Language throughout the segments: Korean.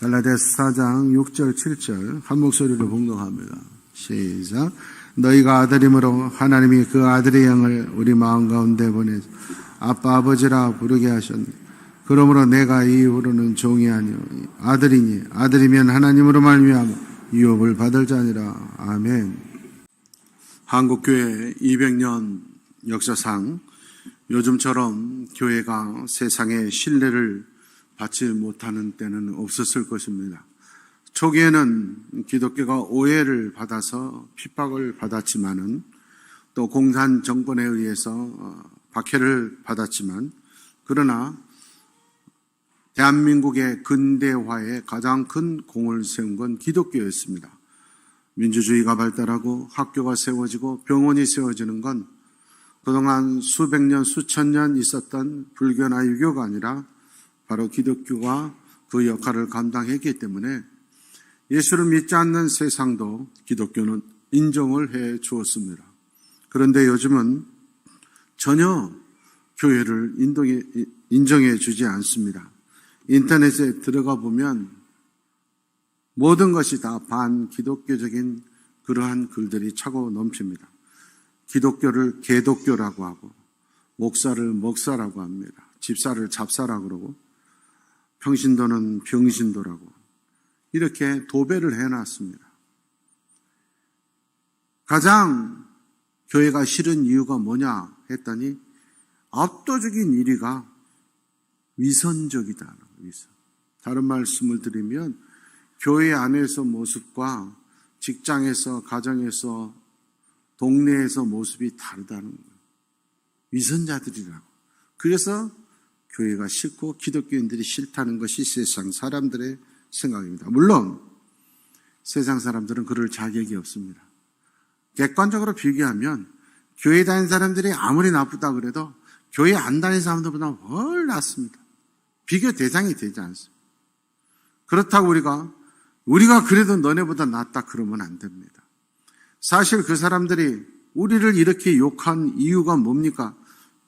갈라디아서 4장 6절 7절 한 목소리로 봉독합니다. 시작. 너희가 아들이므로 하나님이 그 아들의 영을 우리 마음 가운데 보내서 아빠 아버지라 부르게 하셨네. 그러므로 내가 이후로는 종이 아니요 아들이니 아들이면 하나님으로 말미암아 유업을 받을 자니라. 아멘. 한국교회 200년 역사상 요즘처럼 교회가 세상의 신뢰를 받지 못하는 때는 없었을 것입니다. 초기에는 기독교가 오해를 받아서 핍박을 받았지만은 또 공산 정권에 의해서 박해를 받았지만 그러나 대한민국의 근대화에 가장 큰 공을 세운 건 기독교였습니다. 민주주의가 발달하고 학교가 세워지고 병원이 세워지는 건 그동안 수백 년, 수천 년 있었던 불교나 유교가 아니라 바로 기독교가 그 역할을 감당했기 때문에 예수를 믿지 않는 세상도 기독교는 인정을 해 주었습니다. 그런데 요즘은 전혀 교회를 인정해 주지 않습니다. 인터넷에 들어가 보면 모든 것이 다 반기독교적인 그러한 글들이 차고 넘칩니다. 기독교를 개독교라고 하고 목사를 먹사라고 합니다. 집사를 잡사라고 그러고 평신도는 병신도라고 이렇게 도배를 해놨습니다. 가장 교회가 싫은 이유가 뭐냐 했더니 압도적인 1위가 위선적이다. 위선. 다른 말씀을 드리면 교회 안에서 모습과 직장에서, 가정에서, 동네에서 모습이 다르다는 거예요. 위선자들이라고. 그래서 교회가 싫고 기독교인들이 싫다는 것이 세상 사람들의 생각입니다. 물론 세상 사람들은 그럴 자격이 없습니다. 객관적으로 비교하면 교회 다니는 사람들이 아무리 나쁘다 그래도 교회 안 다니는 사람들보다 훨 낫습니다. 비교 대상이 되지 않습니다. 그렇다고 우리가 그래도 너네보다 낫다 그러면 안 됩니다. 사실 그 사람들이 우리를 이렇게 욕한 이유가 뭡니까?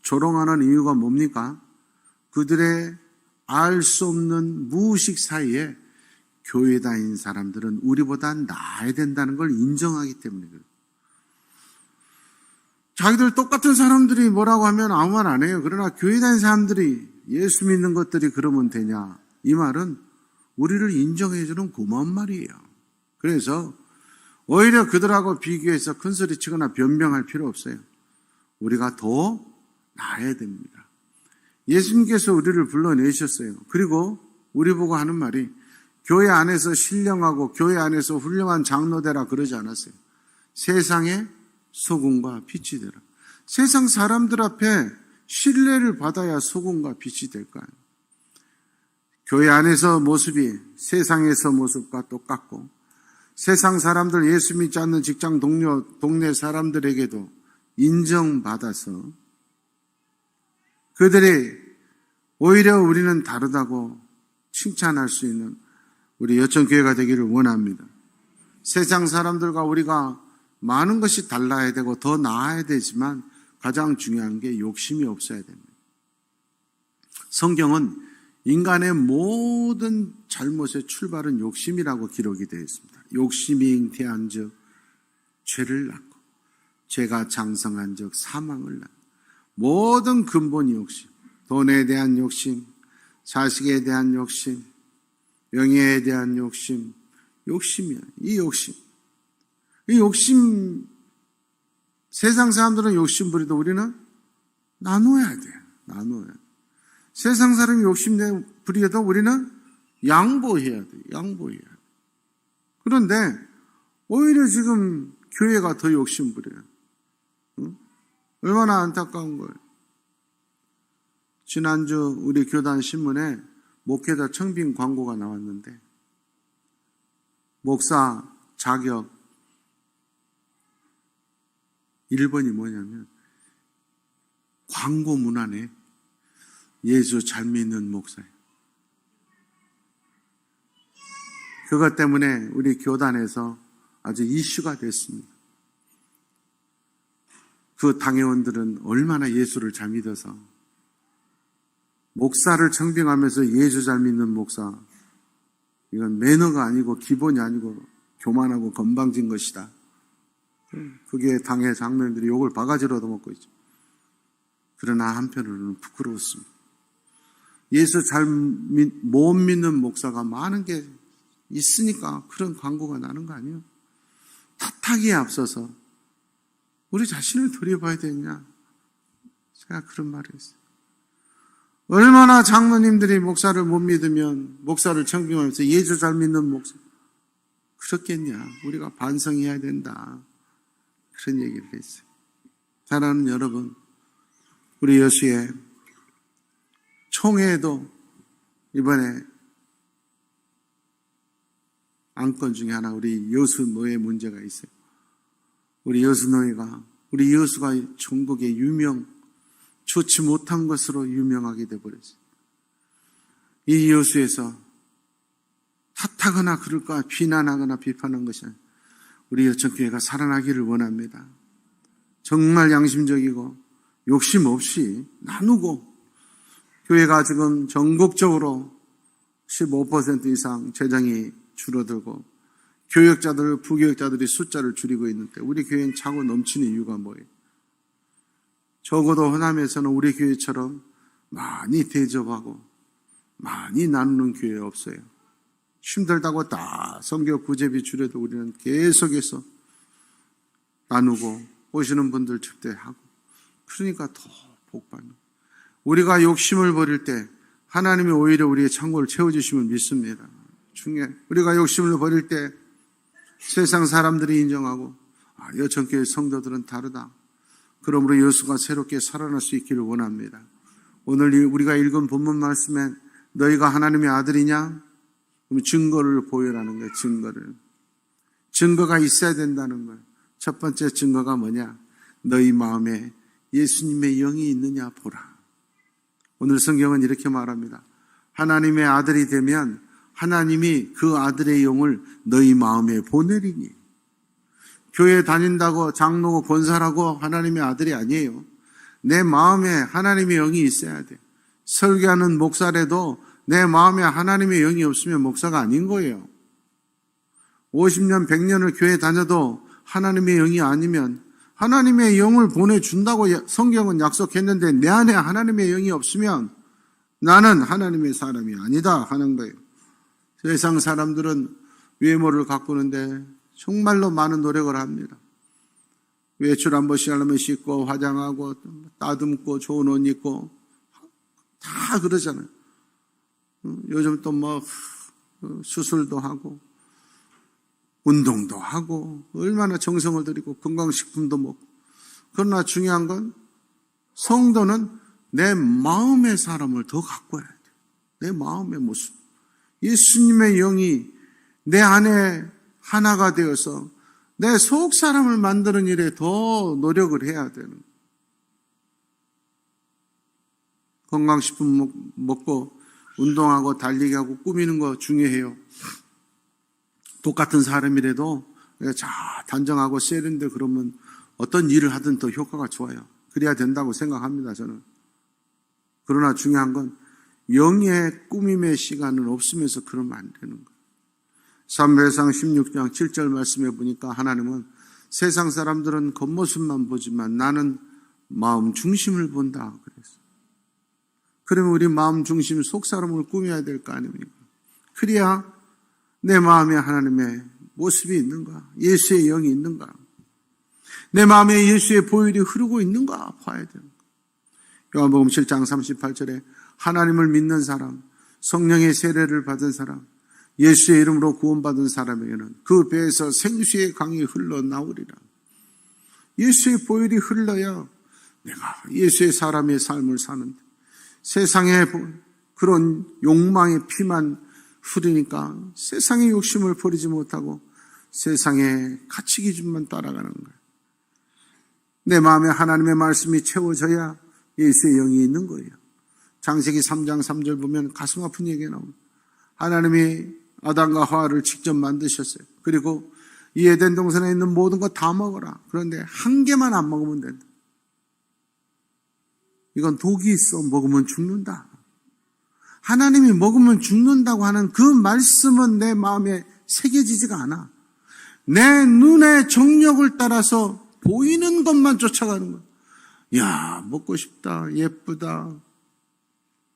조롱하는 이유가 뭡니까? 그들의 알 수 없는 무의식 사이에 교회 다니는 사람들은 우리보다 나아야 된다는 걸 인정하기 때문에 그래요. 자기들 똑같은 사람들이 뭐라고 하면 아무 말 안 해요. 그러나 교회 다니는 사람들이 예수 믿는 것들이 그러면 되냐? 이 말은 우리를 인정해 주는 고마운 말이에요. 그래서 오히려 그들하고 비교해서 큰소리 치거나 변명할 필요 없어요. 우리가 더 나아야 됩니다. 예수님께서 우리를 불러내셨어요. 그리고 우리 보고 하는 말이 교회 안에서 신령하고 교회 안에서 훌륭한 장로 되라 그러지 않았어요. 세상의 소금과 빛이 되라. 세상 사람들 앞에 신뢰를 받아야 소금과 빛이 될까요? 교회 안에서 모습이 세상에서 모습과 똑같고 세상 사람들 예수 믿지 않는 직장 동료, 동네 사람들에게도 인정받아서 그들이 오히려 우리는 다르다고 칭찬할 수 있는 우리 여천교회가 되기를 원합니다. 세상 사람들과 우리가 많은 것이 달라야 되고 더 나아야 되지만 가장 중요한 게 욕심이 없어야 됩니다. 성경은 인간의 모든 잘못의 출발은 욕심이라고 기록이 되어 있습니다. 욕심이 잉태한 즉 죄를 낳고 죄가 장성한 즉 사망을 낳고 모든 근본이 욕심. 돈에 대한 욕심, 자식에 대한 욕심, 명예에 대한 욕심, 욕심이야. 이 욕심, 세상 사람들은 욕심 부리도 우리는 나눠야 돼. 나눠야 돼. 세상 사람이 욕심 부리도 우리는 양보해야 돼. 양보해야 돼. 그런데 오히려 지금 교회가 더 욕심 부려요. 응? 얼마나 안타까운 거예요. 지난주 우리 교단 신문에 목회자 청빙 광고가 나왔는데 목사 자격 1번이 뭐냐면 광고 문안에 예수 잘 믿는 목사예요. 그것 때문에 우리 교단에서 아주 이슈가 됐습니다. 그 당회원들은 얼마나 예수를 잘 믿어서 목사를 청빙하면서 예수 잘 믿는 목사 이건 매너가 아니고 기본이 아니고 교만하고 건방진 것이다. 그게 당의 장로님들이 욕을 바가지로 얻어먹고 있죠. 그러나 한편으로는 부끄러웠습니다. 예수 잘 못 믿는 목사가 많은 게 있으니까 그런 광고가 나는 거 아니에요? 탓하기에 앞서서 우리 자신을 돌려봐야 되냐? 제가 그런 말을 했어요. 얼마나 장로님들이 목사를 못 믿으면 목사를 청빙하면서 예수 잘 믿는 목사 그렇겠냐? 우리가 반성해야 된다. 그런 얘기를 했어요. 사랑하는 여러분, 우리 여수의 총회도 이번에 안건 중에 하나 우리 여수노예 문제가 있어요. 우리 여수노예가 우리 여수가 전국의 좋지 못한 것으로 유명하게 되어버렸어요. 이 여수에서 탓하거나 그럴까 비난하거나 비판한 것이 아니라 우리 여천교회가 살아나기를 원합니다. 정말 양심적이고 욕심 없이 나누고 교회가 지금 전국적으로 15% 이상 재정이 줄어들고 교역자들, 부교역자들이 숫자를 줄이고 있는데 우리 교회는 차고 넘치는 이유가 뭐예요? 적어도 호남에서는 우리 교회처럼 많이 대접하고 많이 나누는 교회 없어요. 힘들다고 다 선교 구제비 줄여도 우리는 계속해서 나누고 오시는 분들 접대하고 그러니까 더 복받는. 우리가 욕심을 버릴 때 하나님이 오히려 우리의 창고를 채워주심을 믿습니다. 우리가 욕심을 버릴 때 세상 사람들이 인정하고 여천교회 성도들은 다르다. 그러므로 여수가 새롭게 살아날 수 있기를 원합니다. 오늘 우리가 읽은 본문 말씀에 너희가 하나님의 아들이냐? 그럼 증거를 보여라는 거예요. 증거가 있어야 된다는 거예요. 첫 번째 증거가 뭐냐? 너희 마음에 예수님의 영이 있느냐 보라. 오늘 성경은 이렇게 말합니다. 하나님의 아들이 되면 하나님이 그 아들의 영을 너희 마음에 보내리니. 교회 다닌다고 장로고 권사라고 하나님의 아들이 아니에요. 내 마음에 하나님의 영이 있어야 돼. 설교하는 목사라도 내 마음에 하나님의 영이 없으면 목사가 아닌 거예요. 50년, 100년을 교회 다녀도 하나님의 영이 아니면 하나님의 영을 보내준다고 성경은 약속했는데 내 안에 하나님의 영이 없으면 나는 하나님의 사람이 아니다 하는 거예요. 세상 사람들은 외모를 가꾸는데 정말로 많은 노력을 합니다. 외출 한 번씩 하려면 씻고 화장하고 따듬고 좋은 옷 입고 다 그러잖아요. 요즘 또 수술도 하고 운동도 하고 얼마나 정성을 들이고 건강식품도 먹고. 그러나 중요한 건 성도는 내 마음의 사람을 더 가꿔야 돼. 내 마음의 모습. 예수님의 영이 내 안에 하나가 되어서 내 속 사람을 만드는 일에 더 노력을 해야 되는 거예요. 건강식품 먹고 운동하고 달리기 하고 꾸미는 거 중요해요. 똑같은 사람이라도 단정하고 세련돼 그러면 어떤 일을 하든 더 효과가 좋아요. 그래야 된다고 생각합니다, 저는. 그러나 중요한 건 영의 꾸밈의 시간은 없으면서 그러면 안 되는 거예요. 사무엘상 16장 7절 말씀해 보니까 하나님은 세상 사람들은 겉모습만 보지만 나는 마음 중심을 본다 그랬어요. 그러면 우리 마음 중심 속 사람을 꾸며야 될 거 아닙니까? 그래야 내 마음에 하나님의 모습이 있는가? 예수의 영이 있는가? 내 마음에 예수의 보혈이 흐르고 있는가? 봐야 되는 거예요. 요한복음 7장 38절에 하나님을 믿는 사람, 성령의 세례를 받은 사람, 예수의 이름으로 구원받은 사람에게는 그 배에서 생수의 강이 흘러나오리라. 예수의 보혈이 흘러야 내가 예수의 사람의 삶을 사는데 세상에 그런 욕망의 피만 흐르니까 세상의 욕심을 버리지 못하고 세상의 가치 기준만 따라가는 거예요. 내 마음에 하나님의 말씀이 채워져야 예수의 영이 있는 거예요. 창세기 3장 3절 보면 가슴 아픈 얘기가 나옵니다. 하나님이 아담과 하와를 직접 만드셨어요. 그리고 이 에덴 동산에 있는 모든 거 다 먹어라. 그런데 한 개만 안 먹으면 된다. 이건 독이 있어. 먹으면 죽는다. 하나님이 먹으면 죽는다고 하는 그 말씀은 내 마음에 새겨지지가 않아. 내 눈의 정력을 따라서 보이는 것만 쫓아가는 거야. 야, 먹고 싶다, 예쁘다.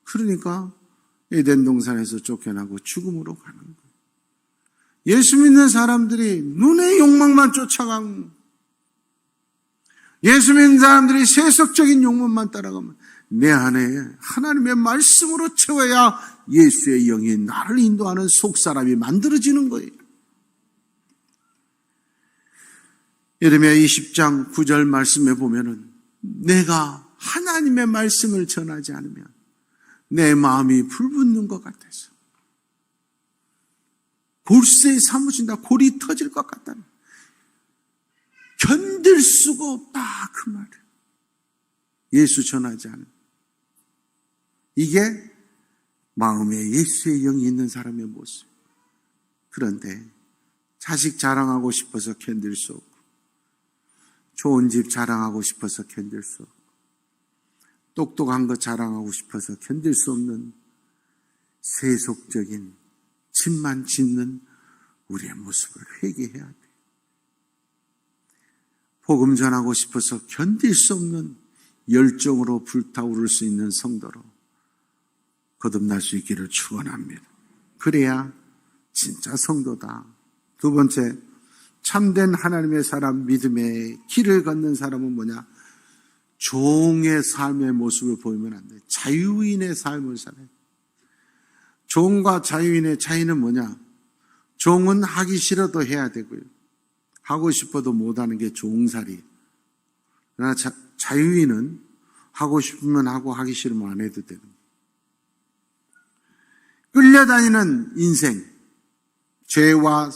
그러니까 에덴 동산에서 쫓겨나고 죽음으로 가는 거야. 예수 믿는 사람들이 눈의 욕망만 쫓아가면, 예수 믿는 사람들이 세속적인 욕망만 따라가면 내 안에 하나님의 말씀으로 채워야 예수의 영이 나를 인도하는 속사람이 만들어지는 거예요. 예레미야 20장 9절 말씀에 보면은 내가 하나님의 말씀을 전하지 않으면 내 마음이 불붙는 것 같아서 골수에 사무친다, 골이 터질 것 같다. 견딜 수가 없다, 그 말을. 예수 전하지 않으면. 이게 마음에 예수의 영이 있는 사람의 모습. 그런데 자식 자랑하고 싶어서 견딜 수 없고, 좋은 집 자랑하고 싶어서 견딜 수 없고, 똑똑한 것 자랑하고 싶어서 견딜 수 없는 세속적인 집만 짓는 우리의 모습을 회개해야 돼. 복음 전하고 싶어서 견딜 수 없는 열정으로 불타오를 수 있는 성도로 거듭날 수 있기를 축원합니다. 그래야 진짜 성도다. 두 번째, 참된 하나님의 사람, 믿음의 길을 걷는 사람은 뭐냐? 종의 삶의 모습을 보이면 안 돼. 자유인의 삶을 살아야 돼. 종과 자유인의 차이는 뭐냐? 종은 하기 싫어도 해야 되고요. 하고 싶어도 못하는 게 종살이. 그러나 자유인은 하고 싶으면 하고 하기 싫으면 안 해도 되는. 끌려다니는 인생, 죄와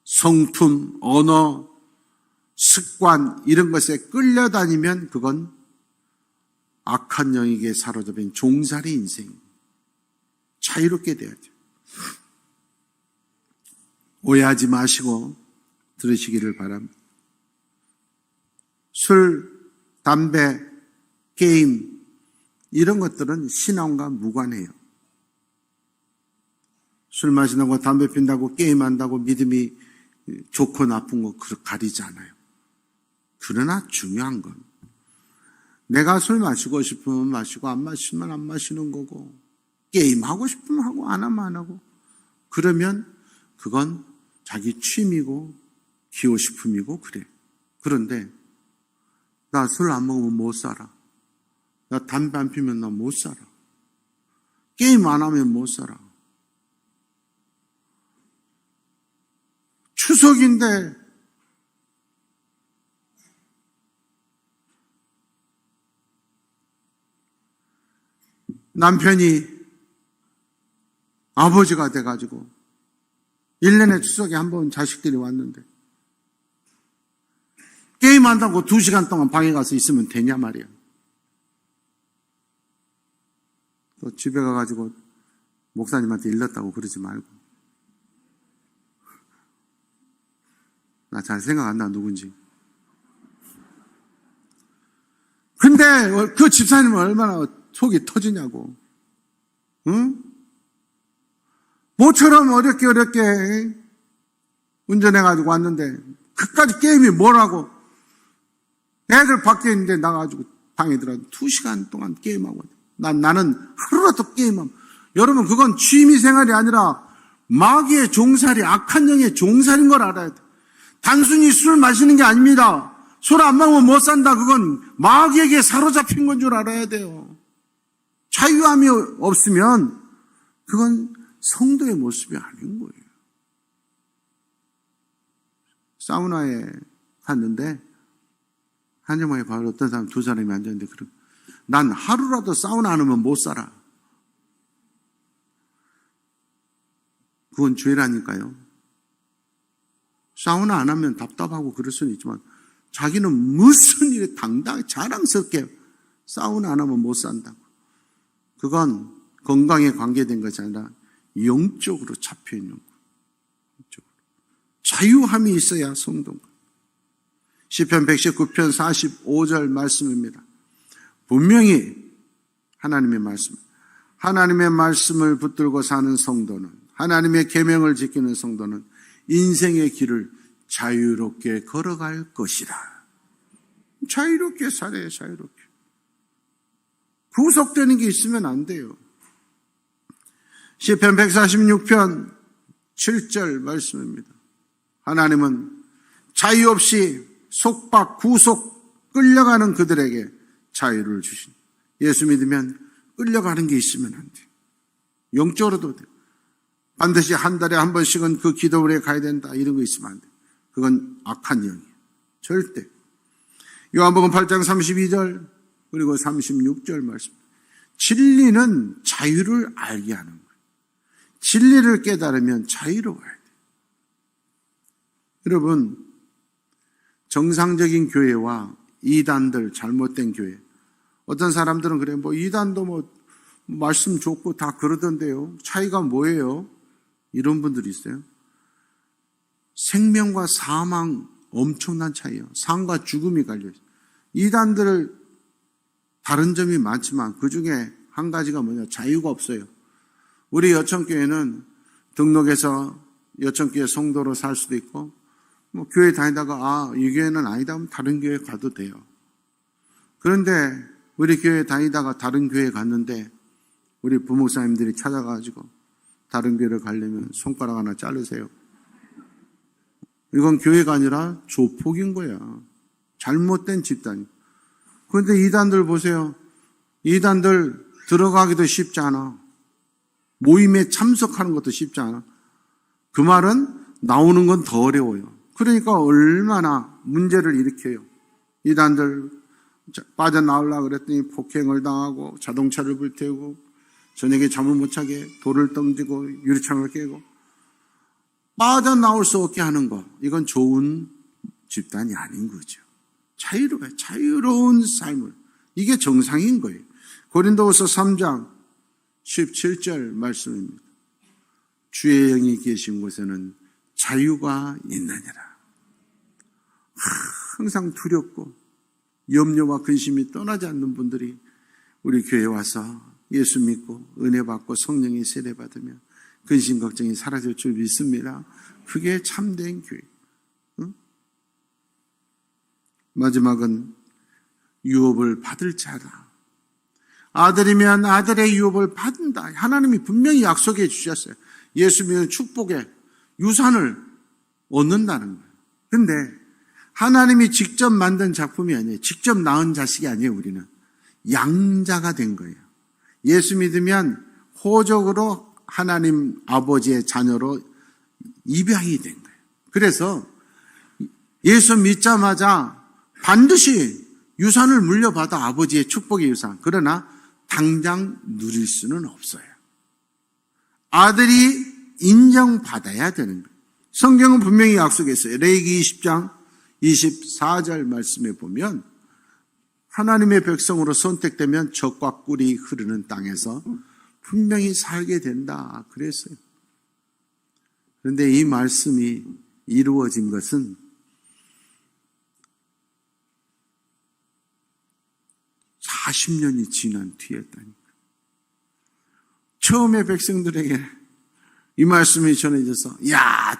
성품, 언어, 습관 이런 것에 끌려다니면 그건 악한 영에게 사로잡힌 종살이 인생. 자유롭게 돼야죠. 오해하지 마시고 들으시기를 바랍니다. 술, 담배, 게임 이런 것들은 신앙과 무관해요. 술 마신다고 담배 핀다고 게임한다고 믿음이 좋고 나쁜 거 가리지 않아요. 그러나 중요한 건 내가 술 마시고 싶으면 마시고 안 마시면 안 마시는 거고 게임하고 싶으면 하고 안 하면 안 하고 그러면 그건 자기 취미고 기호식품이고 그래. 그런데 나 술 안 먹으면 못 살아. 나 담배 안 피면 나 못 살아. 게임 안 하면 못 살아. 추석인데 남편이 아버지가 돼가지고 1년에 추석에 한 번 자식들이 왔는데 게임한다고 2시간 동안 방에 가서 있으면 되냐 말이야. 또 집에 가가지고 목사님한테 일렀다고 그러지 말고. 나 잘 생각 안 나, 누군지. 근데 그 집사님은 얼마나 속이 터지냐고. 응? 모처럼 어렵게 운전해가지고 왔는데 그까지 게임이 뭐라고. 애들 밖에 있는데 나가가지고 방에 들어가서 2시간 동안 게임하고. 나는 하루라도 게임하면. 여러분, 그건 취미생활이 아니라 마귀의 종살이, 악한 영의 종살인 걸 알아야 돼. 단순히 술 마시는 게 아닙니다. 술 안 먹으면 못 산다. 그건 마귀에게 사로잡힌 건 줄 알아야 돼요. 자유함이 없으면 그건 성도의 모습이 아닌 거예요. 사우나에 갔는데 한정마에 바로 어떤 사람 2사람이 앉았는데 난 하루라도 사우나 안 하면 못 살아. 그건 죄라니까요. 사우나 안 하면 답답하고 그럴 수는 있지만 자기는 무슨 일에 당당히 자랑스럽게 사우나 안 하면 못 산다고. 그건 건강에 관계된 것이 아니라 영적으로 잡혀있는 거예요. 자유함이 있어야 성도인 거예요. 시편 119편 45절 말씀입니다. 분명히 하나님의 말씀. 하나님의 말씀을 붙들고 사는 성도는, 하나님의 계명을 지키는 성도는 인생의 길을 자유롭게 걸어갈 것이다. 자유롭게 살아요, 자유롭게. 구속되는 게 있으면 안 돼요. 시편 146편 7절 말씀입니다. 하나님은 자유 없이 속박, 구속, 끌려가는 그들에게 자유를 주신. 예수 믿으면 끌려가는 게 있으면 안 돼요. 영적으로도 돼요. 반드시 한 달에 한 번씩은 그 기도원에 가야 된다. 이런 거 있으면 안 돼요. 그건 악한 영이에요. 절대. 요한복음 8장 32절 그리고 36절 말씀. 진리는 자유를 알게 하는 거예요. 진리를 깨달으면 자유로워야 돼요. 여러분, 정상적인 교회와 이단들, 잘못된 교회. 어떤 사람들은 그래요. 이단도 말씀 좋고 다 그러던데요. 차이가 뭐예요? 이런 분들이 있어요. 생명과 사망 엄청난 차이예요. 삶과 죽음이 갈려있어요. 이단들 다른 점이 많지만 그 중에 한 가지가 뭐냐? 자유가 없어요. 우리 여천교회는 등록해서 여천교회 성도로 살 수도 있고 교회 다니다가 이 교회는 아니다 하면 다른 교회 가도 돼요. 그런데 우리 교회 다니다가 다른 교회 갔는데 우리 부목사님들이 찾아가지고 다른 교회를 가려면 손가락 하나 자르세요. 이건 교회가 아니라 조폭인 거야. 잘못된 집단이. 그런데 이단들 보세요. 이단들 들어가기도 쉽지 않아. 모임에 참석하는 것도 쉽지 않아. 그 말은 나오는 건 더 어려워요. 그러니까 얼마나 문제를 일으켜요. 이단들 빠져나오려고 그랬더니 폭행을 당하고 자동차를 불태우고 저녁에 잠을 못 자게 돌을 던지고 유리창을 깨고 빠져나올 수 없게 하는 것. 이건 좋은 집단이 아닌 거죠. 자유로운 삶을. 이게 정상인 거예요. 고린도후서 3장 17절 말씀입니다. 주의 영이 계신 곳에는 자유가 있느니라. 항상 두렵고 염려와 근심이 떠나지 않는 분들이 우리 교회에 와서 예수 믿고 은혜 받고 성령의 세례 받으면 근심 걱정이 사라질 줄 믿습니다. 그게 참된 교회. 응? 마지막은 유업을 받을 자다. 아들이면 아들의 유업을 받는다. 하나님이 분명히 약속해 주셨어요. 예수 믿는 축복의 유산을 얻는다는 거예요. 근데 하나님이 직접 만든 작품이 아니에요. 직접 낳은 자식이 아니에요. 우리는 양자가 된 거예요. 예수 믿으면 호적으로 하나님 아버지의 자녀로 입양이 된 거예요. 그래서 예수 믿자마자 반드시 유산을 물려받아. 아버지의 축복의 유산. 그러나 당장 누릴 수는 없어요. 아들이 인정받아야 되는 거예요. 성경은 분명히 약속했어요. 레위기 20장 24절 말씀에 보면 하나님의 백성으로 선택되면 젖과 꿀이 흐르는 땅에서 분명히 살게 된다 그랬어요. 그런데 이 말씀이 이루어진 것은 40년이 지난 뒤였다니까. 처음에 백성들에게 이 말씀이 전해져서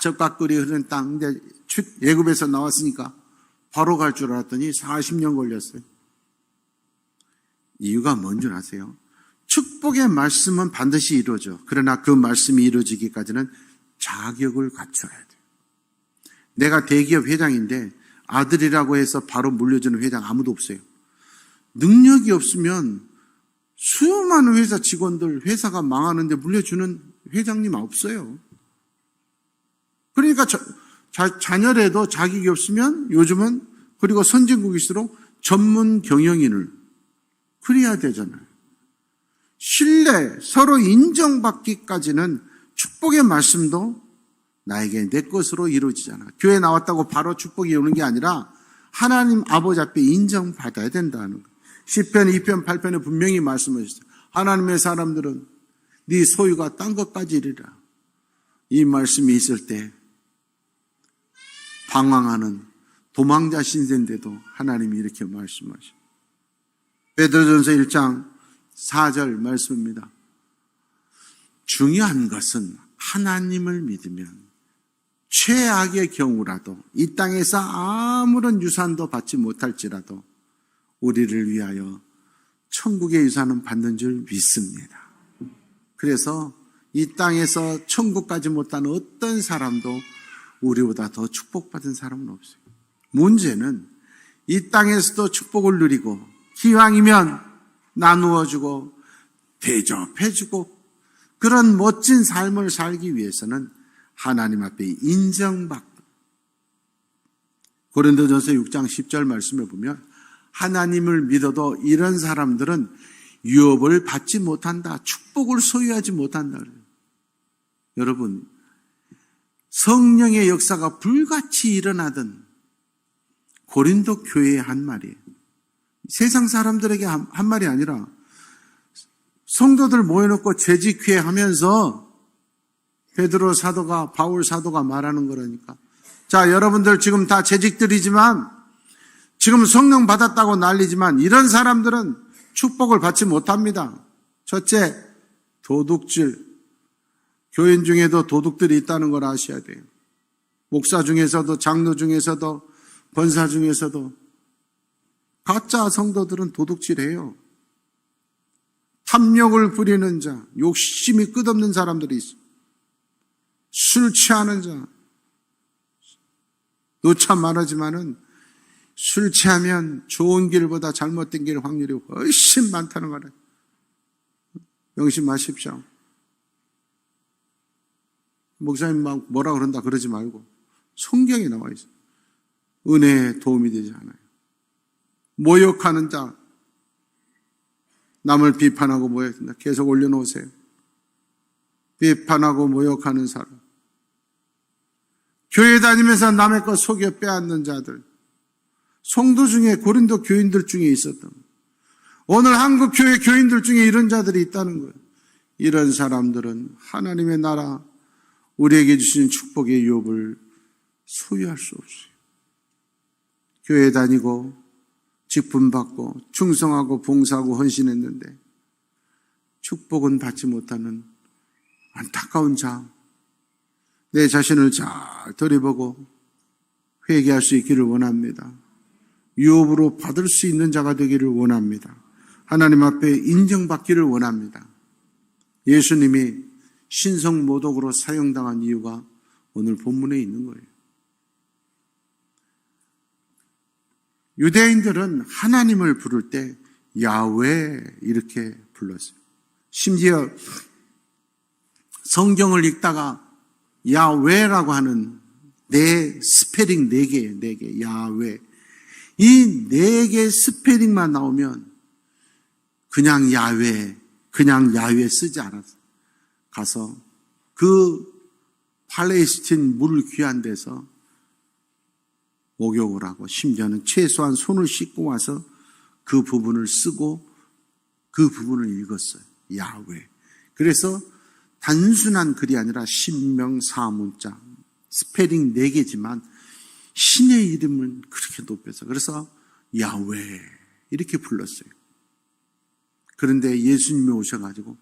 젖과 꿀이 흐르는 땅, 근데 애굽에서 나왔으니까 바로 갈 줄 알았더니 40년 걸렸어요. 이유가 뭔 줄 아세요? 축복의 말씀은 반드시 이루어져. 그러나 그 말씀이 이루어지기까지는 자격을 갖춰야 돼요. 내가 대기업 회장인데 아들이라고 해서 바로 물려주는 회장 아무도 없어요. 능력이 없으면 수많은 회사 직원들, 회사가 망하는데 물려주는 회장님 없어요. 그러니까 자녀라도 자격이 없으면 요즘은, 그리고 선진국일수록 전문 경영인을 그래야 되잖아요. 신뢰, 서로 인정받기까지는 축복의 말씀도 나에게 내 것으로 이루어지잖아. 교회 나왔다고 바로 축복이 오는 게 아니라 하나님 아버지 앞에 인정받아야 된다는 거예요. 시편 2편 8편에 분명히 말씀하셨어요. 하나님의 사람들은 네 소유가 딴 것까지 이르라. 이 말씀이 있을 때 방황하는 도망자 신세인데도 하나님이 이렇게 말씀하셔요. 베드로전서 1장 4절 말씀입니다. 중요한 것은 하나님을 믿으면 최악의 경우라도 이 땅에서 아무런 유산도 받지 못할지라도 우리를 위하여 천국의 유산은 받는 줄 믿습니다. 그래서 이 땅에서 천국 가지 못한 어떤 사람도 우리보다 더 축복받은 사람은 없어요. 문제는 이 땅에서도 축복을 누리고 기왕이면 나누어주고 대접해주고 그런 멋진 삶을 살기 위해서는 하나님 앞에 인정받고, 고린도전서 6장 10절 말씀을 보면 하나님을 믿어도 이런 사람들은 유업을 받지 못한다, 축복을 소유하지 못한다. 여러분, 성령의 역사가 불같이 일어나던 고린도 교회의 한 말이에요. 세상 사람들에게 한 말이 아니라 성도들 모여놓고 재직회 하면서 베드로 사도가, 바울 사도가 말하는 거라니까. 자, 여러분들 지금 다 재직들이지만 지금 성령 받았다고 난리지만 이런 사람들은 축복을 받지 못합니다. 첫째, 도둑질. 교인 중에도 도둑들이 있다는 걸 아셔야 돼요. 목사 중에서도, 장로 중에서도, 권사 중에서도 가짜 성도들은 도둑질해요. 탐욕을 부리는 자, 욕심이 끝없는 사람들이 있어요. 술 취하는 자, 노차 말하지만은 술 취하면 좋은 길보다 잘못된 길 확률이 훨씬 많다는 거예요. 명심하십시오. 목사님 막 뭐라 그런다 그러지 말고 성경에 나와 있어요. 은혜에 도움이 되지 않아요. 모욕하는 자, 남을 비판하고 모욕한다. 계속 올려놓으세요. 비판하고 모욕하는 사람, 교회 다니면서 남의 것 속여 빼앗는 자들, 성도 중에 고린도 교인들 중에 있었던, 오늘 한국 교회 교인들 중에 이런 자들이 있다는 거예요. 이런 사람들은 하나님의 나라, 우리에게 주신 축복의 유업을 소유할 수 없어요. 교회 다니고 직분 받고 충성하고 봉사하고 헌신했는데 축복은 받지 못하는 안타까운 자, 내 자신을 잘 들여보고 회개할 수 있기를 원합니다. 유업으로 받을 수 있는 자가 되기를 원합니다. 하나님 앞에 인정받기를 원합니다. 예수님이 신성모독으로 사형당한 이유가 오늘 본문에 있는 거예요. 유대인들은 하나님을 부를 때 야훼 이렇게 불렀어요. 심지어 성경을 읽다가 야훼라고 하는 스페링 4개예요. 4개. 야훼. 이 4개 스페링만 나오면 그냥 야훼 쓰지 않았어요. 가서 그 팔레스틴 물 귀한 데서 목욕을 하고 심지어는 최소한 손을 씻고 와서 그 부분을 쓰고 그 부분을 읽었어요. 야훼. 그래서 단순한 글이 아니라 신명 사문자 스페링 4개지만 신의 이름은 그렇게 높여서 그래서 야훼 이렇게 불렀어요. 그런데 예수님이 오셔가지고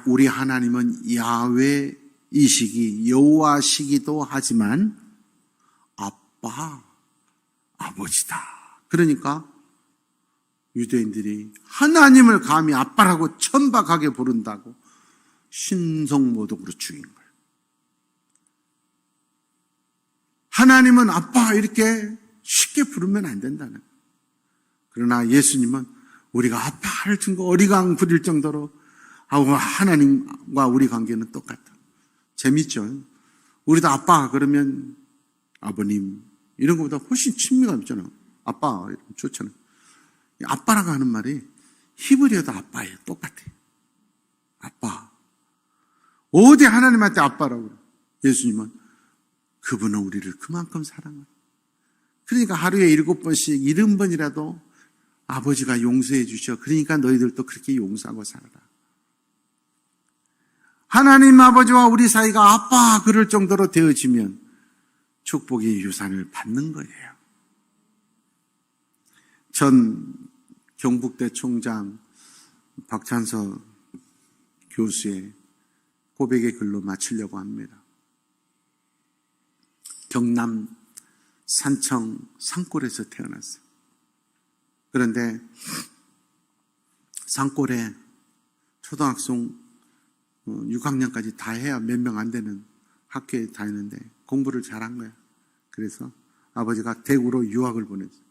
우리 하나님은 야훼이시기 여호와시기도 하지만 아버지다. 그러니까 유대인들이 하나님을 감히 아빠라고 천박하게 부른다고 신성모독으로 죽인 거예요. 하나님은 아빠 이렇게 쉽게 부르면 안 된다는 거예요. 그러나 예수님은 우리가 아빠를 증거 어리광 부릴 정도로 하나님과 우리 관계는 똑같다. 재밌죠? 우리도 아빠 그러면 아버님 이런 것보다 훨씬 친미감 있잖아. 아빠 좋잖아. 아빠라고 하는 말이 히브리어도 아빠예요. 똑같아요. 아빠. 어디 하나님한테 아빠라고 그래. 예수님은 그분은 우리를 그만큼 사랑해요. 그러니까 하루에 7번씩 70번이라도 아버지가 용서해 주셔. 그러니까 너희들도 그렇게 용서하고 살아라. 하나님 아버지와 우리 사이가 아빠 그럴 정도로 되어지면 축복의 유산을 받는 거예요. 전 경북대 총장 박찬서 교수의 고백의 글로 마치려고 합니다. 경남 산청 산골에서 태어났어요. 그런데 산골에 초등학생 6학년까지 다 해야 몇 명 안 되는 학교에 다니는데 공부를 잘한 거야. 그래서 아버지가 대구로 유학을 보냈어요.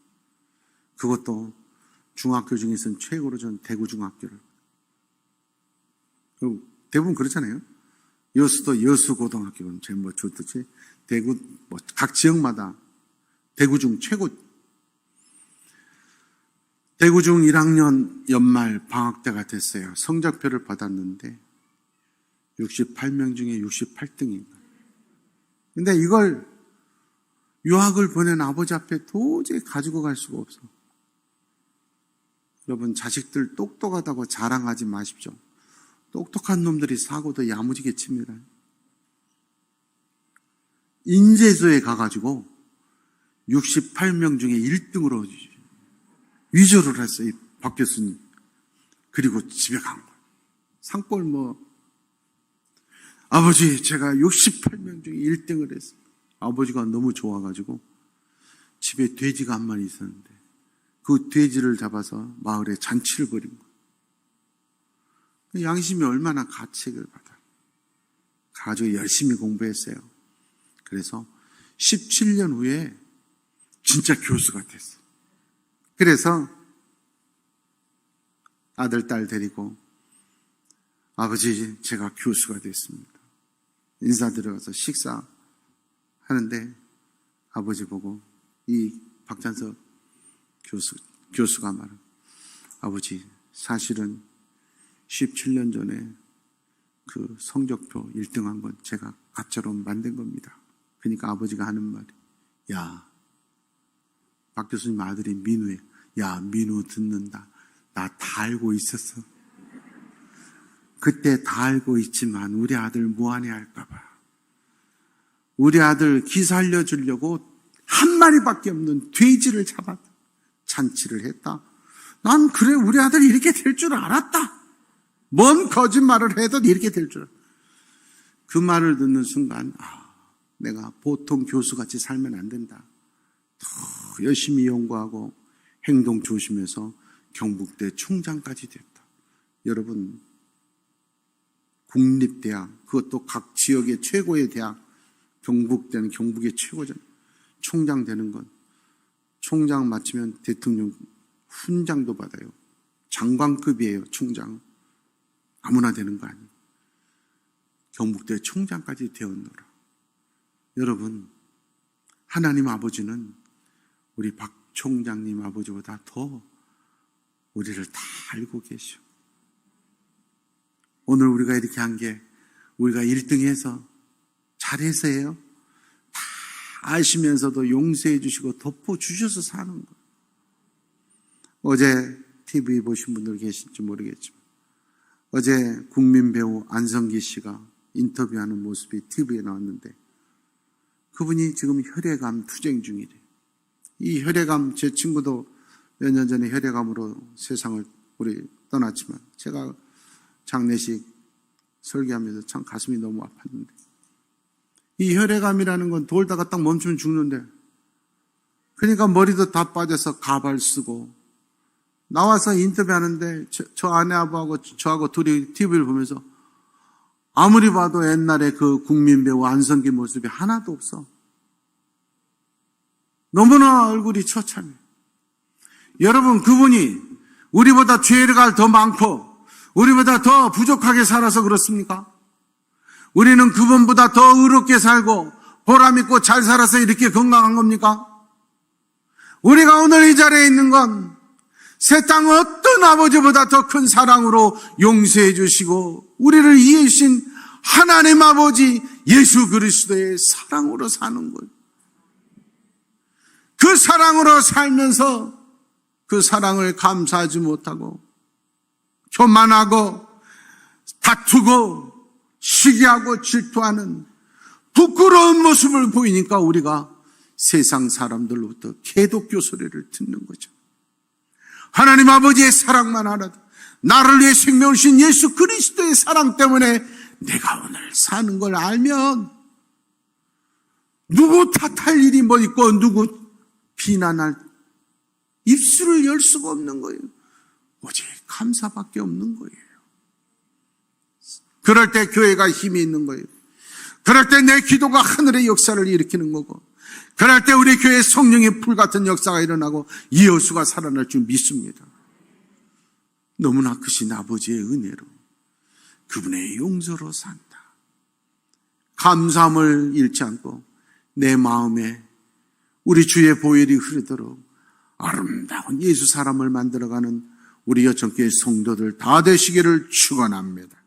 그것도 중학교 중에서는 최고로 전 대구 중학교를. 대부분 그렇잖아요. 여수도 여수고등학교는 제일 뭐 좋듯이 대구 뭐 각 지역마다 대구중 최고. 대구중 1학년 연말 방학 때가 됐어요. 성적표를 받았는데 68명 중에 68등인 거예요. 근데 이걸 유학을 보낸 아버지 앞에 도저히 가지고 갈 수가 없어. 여러분, 자식들 똑똑하다고 자랑하지 마십시오. 똑똑한 놈들이 사고도 야무지게 칩니다. 인재소에 가가지고 68명 중에 1등으로 위조를 했어요, 박 교수님. 그리고 집에 간 거예요. 산골 아버지, 제가 68명 중에 1등을 했어요. 아버지가 너무 좋아가지고 집에 돼지가 한 마리 있었는데 그 돼지를 잡아서 마을에 잔치를 벌인 거예요. 양심이 얼마나 가책을 받아. 가지고 열심히 공부했어요. 그래서 17년 후에 진짜 교수가 됐어요. 그래서 아들, 딸 데리고 아버지, 제가 교수가 됐습니다. 인사드려가서 식사하는데 아버지 보고 이 박찬석 교수가 말한, 아버지, 사실은 17년 전에 그 성적표 1등한 건 제가 가짜로 만든 겁니다. 그러니까 아버지가 하는 말이, 야, 박 교수님 아들이 민우예요. 야, 민우 듣는다. 나 다 알고 있었어. 그때 다 알고 있지만 우리 아들 무안해 할까봐. 우리 아들 기사 알려주려고 한 마리밖에 없는 돼지를 잡아 잔치를 했다. 난 그래, 우리 아들이 이렇게 될 줄 알았다. 뭔 거짓말을 해도 이렇게 될 줄 알았다. 그 말을 듣는 순간, 내가 보통 교수같이 살면 안 된다. 더 열심히 연구하고 행동 조심해서 경북대 총장까지 됐다. 여러분, 국립대학, 그것도 각 지역의 최고의 대학, 경북대는 경북의 최고잖아요. 총장 되는 건, 총장 마치면 대통령 훈장도 받아요. 장관급이에요, 총장. 아무나 되는 거 아니에요. 경북대 총장까지 되었노라. 여러분, 하나님 아버지는 우리 박 총장님 아버지보다 더 우리를 다 알고 계셔. 오늘 우리가 이렇게 한 게 우리가 1등해서 잘해서예요. 다 아시면서도 용서해 주시고 덮어주셔서 사는 거예요. 어제 TV 보신 분들 계실지 모르겠지만 어제 국민 배우 안성기 씨가 인터뷰하는 모습이 TV에 나왔는데 그분이 지금 혈액암 투쟁 중이래요. 이 혈액암, 제 친구도 몇 년 전에 혈액암으로 세상을 우리 떠났지만 제가 장례식 설계하면서 참 가슴이 너무 아팠는데, 이 혈액암이라는 건 돌다가 딱 멈추면 죽는데, 그러니까 머리도 다 빠져서 가발 쓰고 나와서 인터뷰하는데 저 아내하고 저하고 둘이 TV를 보면서 아무리 봐도 옛날에 그 국민 배우 안성기 모습이 하나도 없어. 너무나 얼굴이 처참해. 여러분, 그분이 우리보다 죄가 더 많고 우리보다 더 부족하게 살아서 그렇습니까? 우리는 그분보다 더 의롭게 살고 보람있고 잘 살아서 이렇게 건강한 겁니까? 우리가 오늘 이 자리에 있는 건 세상 어떤 아버지보다 더 큰 사랑으로 용서해 주시고 우리를 이해 주신 하나님 아버지 예수 그리스도의 사랑으로 사는 거예요. 그 사랑으로 살면서 그 사랑을 감사하지 못하고 교만하고 다투고 시기하고 질투하는 부끄러운 모습을 보이니까 우리가 세상 사람들로부터 개독교 소리를 듣는 거죠. 하나님 아버지의 사랑만 알아도 나를 위해 생명을 주신 예수 그리스도의 사랑 때문에 내가 오늘 사는 걸 알면 누구 탓할 일이 뭐 있고 누구 비난할 입술을 열 수가 없는 거예요. 오직 감사밖에 없는 거예요. 그럴 때 교회가 힘이 있는 거예요. 그럴 때 내 기도가 하늘의 역사를 일으키는 거고, 그럴 때 우리 교회에 성령의 불같은 역사가 일어나고 이어수가 살아날 줄 믿습니다. 너무나 크신 아버지의 은혜로, 그분의 용서로 산다. 감사함을 잃지 않고 내 마음에 우리 주의 보혈이 흐르도록 아름다운 예수 사람을 만들어가는 우리 여천교회 성도들 다 되시기를 축원합니다.